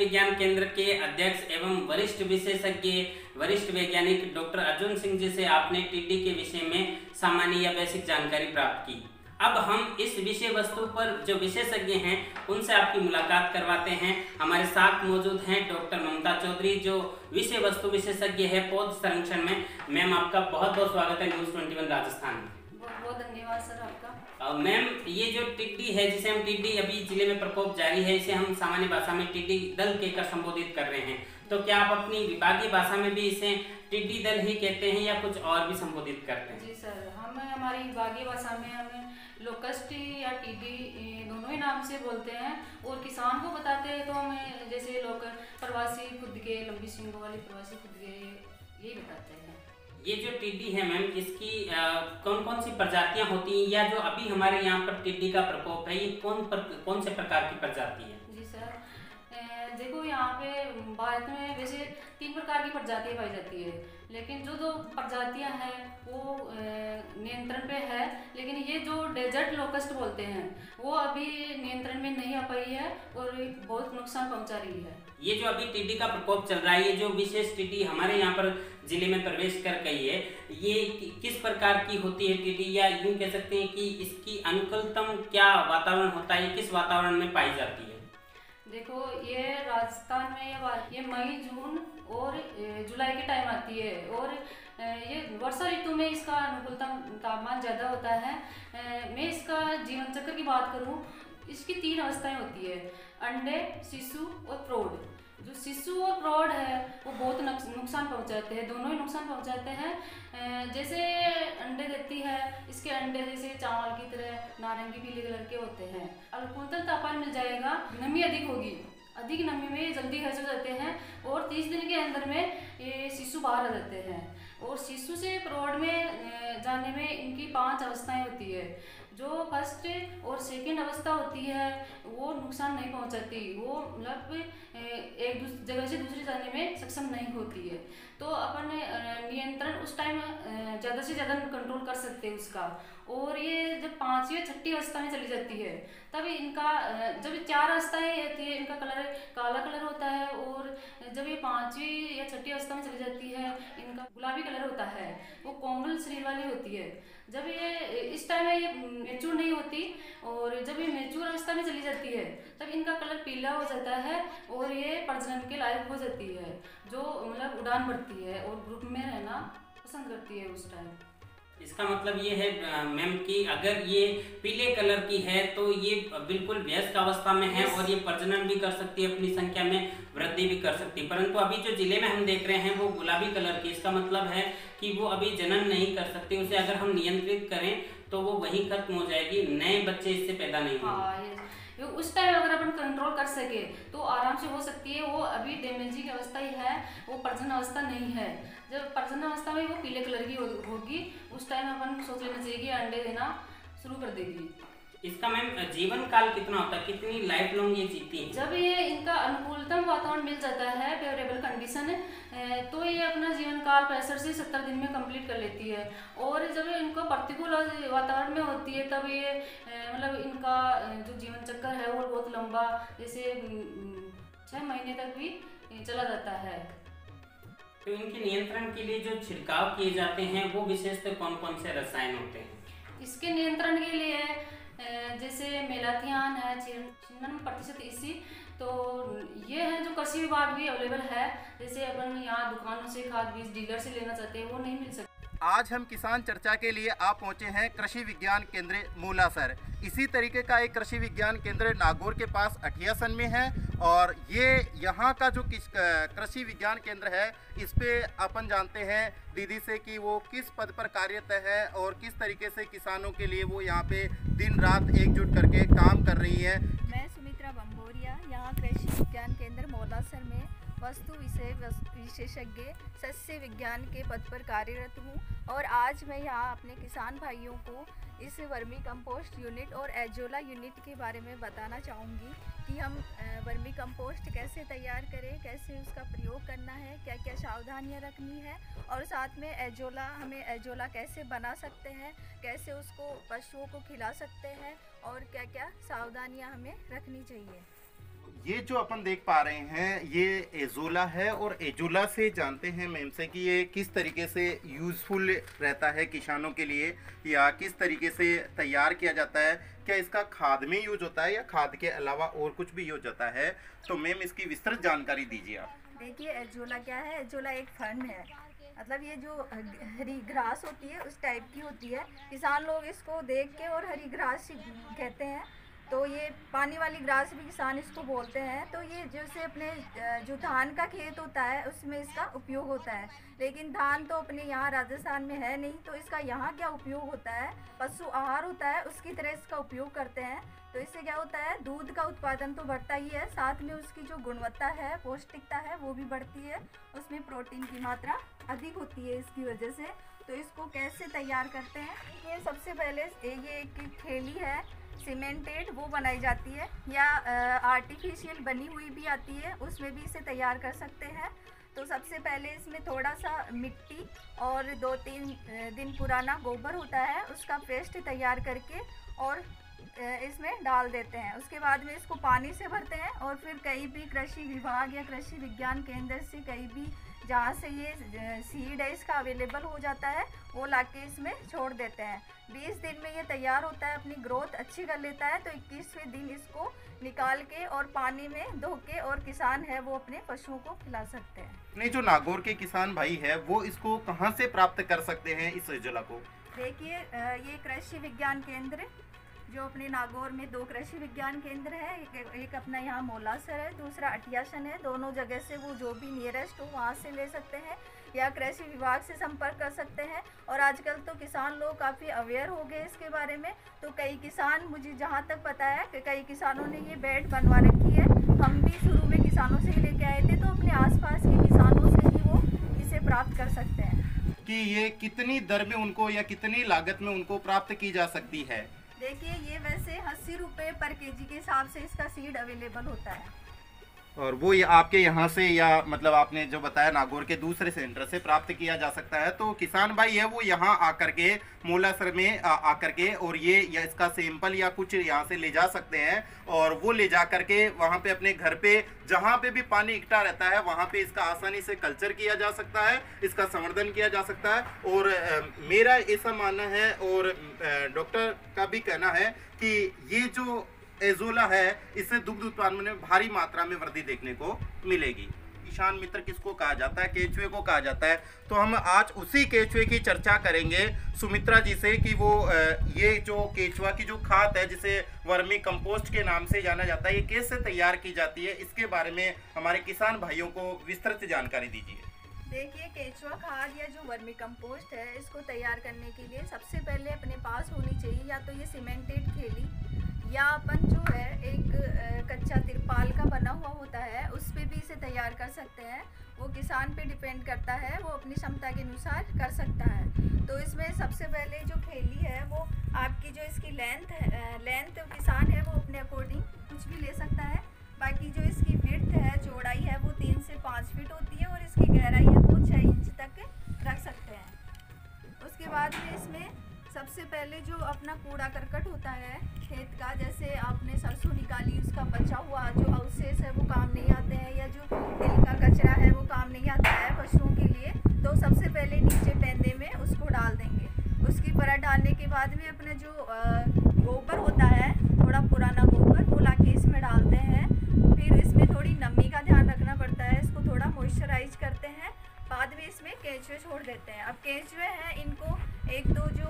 विज्ञान केंद्र के अध्यक्ष एवं वरिष्ठ विशेषज्ञ वरिष्ठ वैज्ञानिक डॉक्टर अर्जुन सिंह जी से आपने टीडी के विषय में सामान्य या बेसिक जानकारी प्राप्त की। अब हम इस विषय वस्तु पर जो विशेषज्ञ हैं उनसे आपकी मुलाकात करवाते हैं। हमारे साथ मौजूद हैं डॉक्टर ममता चौधरी, जो विषय वस्तु विशेषज्ञ है पौध संरक्षण में। मैम, आपका बहुत बहुत स्वागत है न्यूज़ 21 राजस्थान में। बहुत बहुत धन्यवाद सर आपका। मैम, ये जो टिड्डी है, जिसे हम टिड्डी अभी जिले में प्रकोप जारी है, इसे हम सामान्य भाषा में टिड्डी दल कहकर संबोधित कर रहे हैं, तो क्या आप अपनी विभागीय भाषा में भी इसे टिड्डी दल ही कहते हैं या कुछ और भी संबोधित करते हैं? जी सर, हम हमारी विभागीय भाषा में हम लोकस्ट या टिड्डी दोनों ही नाम से बोलते हैं। और किसान को बताते हैं तो हमें जैसे लोग प्रवासी खुद के, लंबी सींगों वाली प्रवासी खुद के, यही बताते हैं। ये जो टिड्डी है मैम, इसकी कौन कौन सी प्रजातियां होती हैं, या जो अभी हमारे यहाँ पर टिड्डी का प्रकोप है, ये कौन से प्रकार की प्रजाति है? जी सर, देखो यहाँ पे भारत में वैसे 3 प्रकार की प्रजातियाँ पाई जाती है, लेकिन जो दो प्रजातियाँ हैं वो नियंत्रण पे है। लेकिन ये जो डेजर्ट लोकस्ट बोलते हैं वो अभी नियंत्रण में नहीं आ पाई है और बहुत नुकसान पहुंचा रही है। ये जो अभी टिड्डी का प्रकोप चल रहा है, ये जो विशेष टिड्डी हमारे यहाँ पर जिले में प्रवेश कर गई है, ये किस प्रकार की होती है टिड्डी, या यूँ कह सकते हैं कि इसकी अनुकूलतम क्या वातावरण होता है, किस वातावरण में पाई जाती है? देखो, ये राजस्थान में ये मई, जून और जुलाई के टाइम आती है, और ये वर्षा ऋतु में इसका अनुकूलतम तापमान ज़्यादा होता है। मैं इसका जीवन चक्र की बात करूँ, इसकी 3 अवस्थाएं होती है: अंडे, शिशु और प्रौढ़। जो शिशु और प्रौढ़ है वो बहुत नुकसान पहुंचाते हैं, दोनों ही नुकसान पहुंचाते हैं। जैसे अंडे देती है, इसके अंडे जैसे चावल की तरह नारंगी पीले कलर के होते हैं। अनुकूलतम तापमान मिल जाएगा, नमी अधिक होगी, अधिक नमी में जल्दी हैच हो जाते हैं, और 30 दिन के अंदर में ये शिशु बाहर आ जाते हैं। और शिशु से प्रौढ़ में जाने में इनकी 5 अवस्थाएं होती है। जो फर्स्ट और सेकंड अवस्था होती है वो नुकसान नहीं पहुंचाती, वो मतलब एक जगह से दूसरी जाने में सक्षम नहीं होती है। तो अपन नियंत्रण उस टाइम ज़्यादा से ज़्यादा कंट्रोल कर सकते हैं उसका। और ये जब 5वीं या 6ठी अवस्था में चली जाती है, तब इनका जब 4 अवस्थाएं होती है, इनका कलर काला कलर होता है, और जब ये 5वीं या 6ठी अवस्था में चली जाती है, इनका गुलाबी कलर होता है, वो कोमल शरीर वाली होती है। जब ये इस टाइम में ये मैच्योर नहीं होती, और जब ये मैच्योर अवस्था में चली जाती है, तब इनका कलर पीला हो जाता है और ये प्रजनन के लायक हो जाती है, जो मतलब उड़ान भरती है और ग्रुप में रहना पसंद करती है उस टाइम। इसका मतलब ये है मैम कि अगर ये पीले कलर की है तो ये बिल्कुल वयस्क अवस्था में है, और ये प्रजनन भी कर सकती है, अपनी संख्या में वृद्धि भी कर सकती है। परंतु अभी जो जिले में हम देख रहे हैं वो गुलाबी कलर की, इसका मतलब है कि वो अभी जनन नहीं कर सकती। उसे अगर हम नियंत्रित करें तो वो वहीं खत्म हो जाएगी, नए बच्चे इससे पैदा नहीं होंगे। उस टाइम अगर अपन कंट्रोल कर सके तो आराम से हो सकती है। वो अभी डैमेजिंग अवस्था ही है, वो प्रजनन अवस्था नहीं है। जब प्रजनन अवस्था में वो पीले कलर की होगी, उस टाइम अपन सोच लेना चाहिए कि अंडे देना शुरू कर देगी। इसका मैम जीवन काल कितना होता है, कितनी लाइफ लॉन्ग ये जीती है? जब ये इनका अनुकूलतम वातावरण मिल जाता है, फेवरेबल कंडीशन, तो ये अपना जीवन काल 65 से 70 दिन में कंप्लीट कर लेती है। और जब इनको प्रतिकूल वातावरण में होती है, तब ये मतलब इनका जो जीवन चक्र है वो बहुत लंबा, जैसे 6 महीने तक भी चला जाता है। तो इनके नियंत्रण के लिए जो छिड़काव किए जाते हैं वो विशेषतः कौन कौन से रसायन होते हैं? इसके नियंत्रण के लिए जैसे मेलाथियान है 96% इसी, तो ये है जो कृषि विभाग भी अवेलेबल है। जैसे अपन यहाँ दुकानों से खाद बीज डीलर से लेना चाहते हैं, वो नहीं मिल सकता। आज हम किसान चर्चा के लिए आप पहुंचे हैं कृषि विज्ञान केंद्र मूलासर। इसी तरीके का एक कृषि विज्ञान केंद्र नागौर के पास अठियासन में है, और ये यहाँ का जो कृषि विज्ञान केंद्र है, इस पे अपन जानते हैं दीदी से कि वो किस पद पर कार्यरत है और किस तरीके से किसानों के लिए वो यहाँ पे दिन रात एकजुट करके काम कर रही है। मैं सुमित्रा बंबोरिया यहाँ कृषि विज्ञान केंद्र मौलासर में वस्तु विषय विशेषज्ञ सस्य विज्ञान के पद पर कार्यरत हूँ। और आज मैं यहाँ अपने किसान भाइयों को इस वर्मी कंपोस्ट यूनिट और एजोला यूनिट के बारे में बताना चाहूँगी कि हम वर्मी कंपोस्ट कैसे तैयार करें, कैसे उसका प्रयोग करना है, क्या क्या सावधानियाँ रखनी है, और साथ में हमें एजोला कैसे बना सकते हैं, कैसे उसको पशुओं को खिला सकते हैं, और क्या क्या सावधानियाँ हमें रखनी चाहिए। ये जो अपन देख पा रहे हैं ये एजोला है, और एजोला से जानते हैं मैम से कि ये किस तरीके से यूज़फुल रहता है किसानों के लिए, या किस तरीके से तैयार किया जाता है। क्या इसका खाद में यूज होता है या खाद के अलावा और कुछ भी यूज होता है? तो मैम इसकी विस्तृत जानकारी दीजिए आप। देखिए एजोला क्या है, एजोला एक फर्न है, मतलब ये जो हरी घास होती है उस टाइप की होती है। किसान लोग इसको देख के और हरी घास कहते हैं, तो ये पानी वाली घास भी किसान इसको बोलते हैं। तो ये जैसे अपने जो धान का खेत होता है उसमें इसका उपयोग होता है, लेकिन धान तो अपने यहाँ राजस्थान में है नहीं, तो इसका यहाँ क्या उपयोग होता है, पशु आहार होता है उसकी तरह इसका उपयोग करते हैं। तो इससे क्या होता है, दूध का उत्पादन तो बढ़ता ही है, साथ में उसकी जो गुणवत्ता है, पौष्टिकता है वो भी बढ़ती है, उसमें प्रोटीन की मात्रा अधिक होती है इसकी वजह से। तो इसको कैसे तैयार करते हैं, ये सबसे पहले ये एक थैली है सीमेंटेड, वो बनाई जाती है, या आर्टिफिशियल बनी हुई भी आती है, उसमें भी इसे तैयार कर सकते हैं। तो सबसे पहले इसमें थोड़ा सा मिट्टी और 2-3 दिन पुराना गोबर होता है उसका पेस्ट तैयार करके और इसमें डाल देते हैं। उसके बाद में इसको पानी से भरते हैं और फिर कहीं भी कृषि विभाग या कृषि विज्ञान केंद्र से कहीं भी जहाँ से ये सीड है इसका अवेलेबल हो जाता है वो लाके इसमें छोड़ देते हैं। 20 दिन में ये तैयार होता है, अपनी ग्रोथ अच्छी कर लेता है। तो 21वें दिन इसको निकाल के और पानी में धो के और किसान है वो अपने पशुओं को खिला सकते हैं। नहीं, जो नागौर के किसान भाई है वो इसको कहाँ से प्राप्त कर सकते हैं इस एजोला को? देखिए ये कृषि विज्ञान केंद्र जो अपने नागौर में 2 कृषि विज्ञान केंद्र है, एक अपना यहाँ मोलासर है, दूसरा अटियासन है। दोनों जगह से वो जो भी नियरेस्ट हो वहाँ से ले सकते हैं या कृषि विभाग से संपर्क कर सकते हैं। और आजकल तो किसान लोग काफ़ी अवेयर हो गए इसके बारे में, तो कई किसान, मुझे जहाँ तक पता है कि कई किसानों ने ये बेड बनवा रखी है। हम भी शुरू में किसानों से ही लेके आए थे, तो अपने आसपास के किसानों से ही वो इसे प्राप्त कर सकते हैं। कि ये कितनी दर में उनको या कितनी लागत में उनको प्राप्त की जा सकती है? देखिए ये वैसे 80 रुपये पर केजी के हिसाब से इसका सीड अवेलेबल होता है। और वो ये आपके यहाँ से या मतलब आपने जो बताया नागौर के दूसरे सेंटर से प्राप्त किया जा सकता है। तो किसान भाई है वो यहाँ आकर के मोलासर में आकर के और ये या इसका सैंपल या कुछ यहाँ से ले जा सकते हैं और वो ले जा करके वहाँ पे अपने घर पे जहाँ पे भी पानी इकट्ठा रहता है वहाँ पे इसका आसानी से कल्चर किया जा सकता है, इसका संवर्धन किया जा सकता है। और मेरा ऐसा मानना है और डॉक्टर का भी कहना है कि ये जो एजोला है इससे दुग्ध उत्पादन में भारी मात्रा में वृद्धि देखने को मिलेगी। किसान मित्र किसको कहा जाता है? केचुए को कहा जाता है। तो हम आज उसी केचुए की चर्चा करेंगे सुमित्रा जी से कि वो ये जो केचुआ की जो खाद है जिसे वर्मी कंपोस्ट के नाम से जाना जाता है, ये कैसे तैयार की जाती है, इसके बारे में हमारे किसान भाइयों को विस्तृत जानकारी दीजिए। देखिए केचुआ खाद या जो वर्मी कंपोस्ट है इसको तैयार करने के लिए सबसे पहले अपने पास होनी चाहिए या तो ये सीमेंटेड थैली या अपन जो है एक कच्चा तिरपाल का बना हुआ होता है उस पर भी इसे तैयार कर सकते हैं। वो किसान पे डिपेंड करता है, वो अपनी क्षमता के अनुसार कर सकता है। तो इसमें सबसे पहले जो थैली है वो आपकी जो इसकी लेंथ किसान है वो अपने अकॉर्डिंग कुछ भी ले सकता है। बाकी जो इसकी विड्थ है, चौड़ाई है वो 3 से 5 फीट होती है और इसकी गहराई है वो 6 इंच तक रख सकते हैं। उसके बाद में इसमें सबसे पहले जो अपना कूड़ा करकट होता है खेत का, जैसे आपने सरसों निकाली उसका बचा हुआ जो अवशेष है वो काम नहीं आते हैं, या जो तिल का कचरा है वो काम नहीं आता है पशुओं के लिए, तो सबसे पहले नीचे पेंदे में उसको डाल देंगे। उसकी परत डालने के बाद में अपना जो गोबर होता है, थोड़ा पुराना गोबर, वो लाके इसमें डालते हैं। फिर इसमें थोड़ी नमी का ध्यान रखना पड़ता है, इसको थोड़ा मॉइस्चराइज करते हैं। बाद में इसमें केंचुए छोड़ देते हैं। अब केंचुए हैं, इनको एक तो जो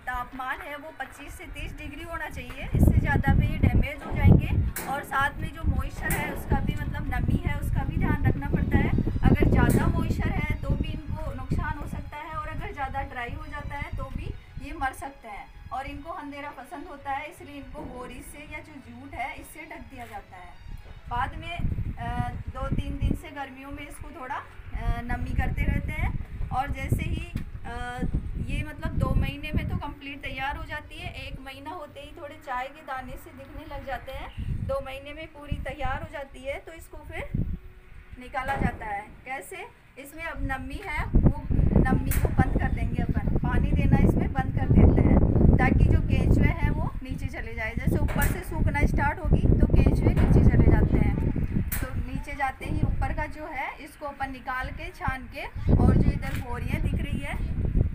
तापमान है वो 25 से 30 डिग्री होना चाहिए, इससे ज़्यादा पे ये डैमेज हो जाएंगे। और साथ में जो मॉइस्चर है उसका भी, मतलब नमी है उसका भी ध्यान रखना पड़ता है। अगर ज़्यादा मॉइस्चर है तो भी इनको नुकसान हो सकता है और अगर ज़्यादा ड्राई हो जाता है तो भी ये मर सकते हैं। और इनको अंधेरा पसंद होता है, इसलिए इनको बोरी से या जो जूट है इससे ढक दिया जाता है। बाद में 2-3 दिन से गर्मियों में इसको थोड़ा नमी करते रहते हैं और जैसे ही ये मतलब 2 महीने में तो कंप्लीट तैयार हो जाती है। 1 महीना होते ही थोड़े चाय के दाने से दिखने लग जाते हैं। 2 महीने में पूरी तैयार हो जाती है तो इसको फिर निकाला जाता है। कैसे? इसमें अब नमी है वो नमी को बंद कर देंगे, अपन पानी देना इसमें बंद कर देते हैं ताकि जो केंचुए हैं वो नीचे चले जाए। जैसे ऊपर से सूखना स्टार्ट होगी तो केंचुए नीचे चले जाते हैं। जाते ही ऊपर का जो है इसको अपन निकाल के छान के, और जो इधर बोरियां दिख रही है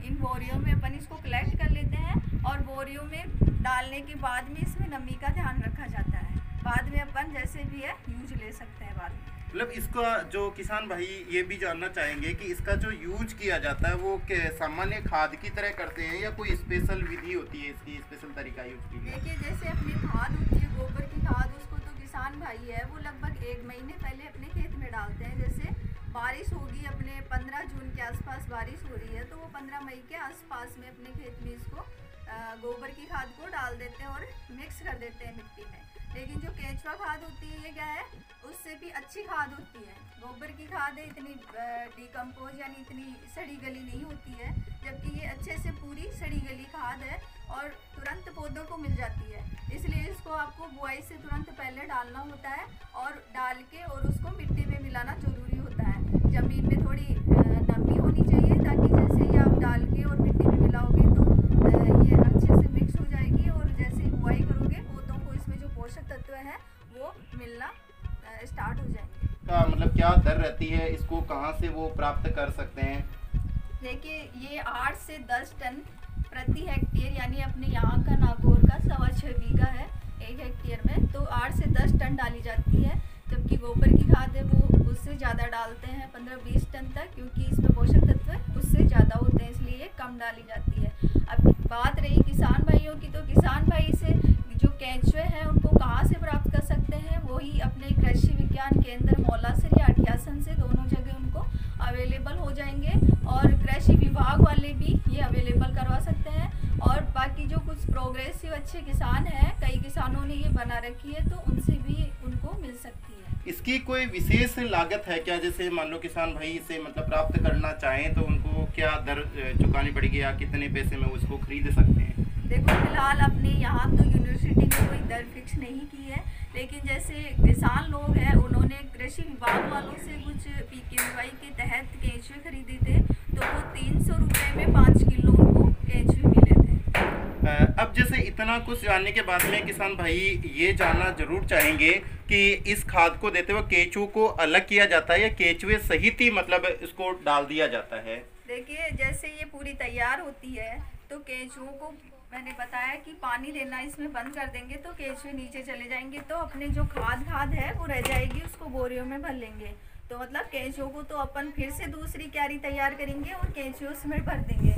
इन बोरियों में अपन इसको कलेक्ट कर लेते हैं और बोरियों में डालने के बाद में इसमें नमी का ध्यान रखा जाता है। बाद में अपन जैसे भी है यूज ले सकते हैं बाद में। मतलब इसका जो किसान भाई ये भी जानना चाहेंगे कि इसका जो यूज किया जाता है वो सामान्य खाद की तरह करते हैं या कोई स्पेशल विधि होती है इसकी, स्पेशल तरीका यूज की? देखिए जैसे अपनी खाद होती है गोबर की खाद, उसको तो किसान भाई है वो लगभग 1 महीने पहले अपने खेत में डालते हैं। जैसे बारिश होगी, अपने 15 जून के आसपास बारिश हो रही है तो वो 15 मई के आसपास में अपने खेत में इसको गोबर की खाद को डाल देते हैं और मिक्स कर देते हैं मिट्टी में। लेकिन जो केंचुआ खाद होती है ये क्या है, उससे भी अच्छी खाद होती है। गोबर की खाद है इतनी डिकम्पोज यानी इतनी सड़ी गली नहीं होती है, जबकि ये अच्छे से पूरी सड़ी गली खाद है और तुरंत पौधों को मिल जाती है। इसलिए इसको आपको बुआई से तुरंत पहले डालना होता है और डाल के और उसको मिट्टी में मिलाना जरूरी होता है। ज़मीन में थोड़ी नमी होनी चाहिए ताकि जैसे ही आप डाल के और मिट्टी में मिलाओगे तो ये अच्छे से मिक्स हो जाएगी और जैसे ही बुआई करोगे पौधों को इसमें जो पोषक तत्व है वो मिलना स्टार्ट हो जाएंगे। का मतलब क्या दर रहती है, इसको कहाँ से वो प्राप्त कर सकते हैं? देखिए ये 8 से 10 टन प्रति हेक्टेयर, यानी अपने यहाँ का नागौर का 6.25 बीघा है 1 हेक्टेयर में, तो 8 से 10 टन डाली जाती है। जबकि गोबर की खाद है वो उससे ज़्यादा डालते हैं 15-20 टन तक, क्योंकि इसमें पोषक तत्व उससे ज़्यादा होते हैं इसलिए ये कम डाली जाती है। अब बात रही किसान भाइयों की, तो किसान भाई से जो केंचुए हैं उनको कहाँ से प्राप्त कर सकते हैं, वही अपने कृषि विज्ञान केंद्र मौलासर या अठियासन से दोनों जगह उनको अवेलेबल हो जाएंगे और कृषि विभाग वाले भी ये अवेलेबल करवा सकते हैं। और बाकी जो कुछ प्रोग्रेसिव अच्छे किसान हैं, कई किसानों ने ये बना रखी है तो उनसे भी उनको मिल सकती है। इसकी कोई विशेष लागत है क्या? जैसे मान लो किसान भाई इसे मतलब प्राप्त करना चाहें तो उनको क्या दर चुकानी पड़ेगी या कितने पैसे में उसको खरीद सकते हैं? देखो फिलहाल अपने यहाँ तो यूनिवर्सिटी ने कोई दर फिक्स नहीं की है, लेकिन जैसे किसान लोग हैं उन्होंने कृषि विभाग वालों से कुछ PKVY के तहत केंचुए खरीदे थे तो वो 300 रुपये में 5 किलो उनको केंचुए मिले थे। अब जैसे इतना कुछ जानने के बाद में किसान भाई ये जानना जरूर चाहेंगे कि इस खाद को देते हुए केंचुओं को अलग किया जाता है या केंचुए सहित ही मतलब इसको डाल दिया जाता है? देखिए जैसे ये पूरी तैयार होती है तो केंचुओं को मैंने बताया कि पानी देना इसमें बंद कर देंगे तो केंचुए नीचे चले जाएंगे, तो अपने जो खाद है वो रह जाएगी, उसको बोरियों में भर लेंगे। तो मतलब केंचुओं को तो अपन फिर से दूसरी क्यारी तैयार करेंगे और केंचुए उसमें भर देंगे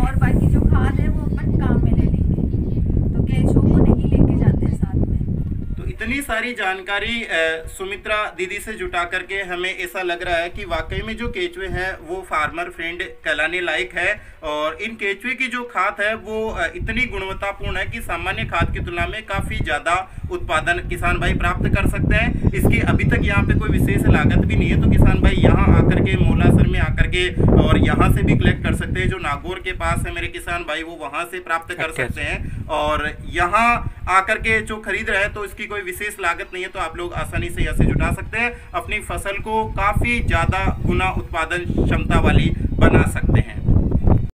और बाकी जो खाद है वो अपन काम में ले लेंगे, तो केंचुओं को नहीं लेके जाते साथ में। तो इतनी सारी जानकारी सुमित्रा दीदी से जुटा करके हमें ऐसा लग रहा है कि वाकई में जो केंचुए हैं वो फार्मर फ्रेंड कहलाने लायक है और इन केंचुए की जो खाद है वो इतनी गुणवत्तापूर्ण है कि सामान्य खाद की तुलना में काफ़ी ज़्यादा उत्पादन किसान भाई प्राप्त कर सकते हैं। इसकी अभी तक यहाँ पे कोई विशेष लागत भी नहीं है, तो किसान भाई यहाँ आकर के मौलासर में आकर के और यहाँ से भी कलेक्ट कर सकते हैं। जो नागौर के पास है मेरे किसान भाई वो वहाँ से प्राप्त कर सकते हैं और यहाँ आकर के जो खरीद रहे हैं तो इसकी कोई विशेष लागत नहीं है, तो आप लोग आसानी से यहाँ से जुटा सकते हैं, अपनी फसल को काफ़ी ज़्यादा गुना उत्पादन क्षमता वाली बना सकते हैं।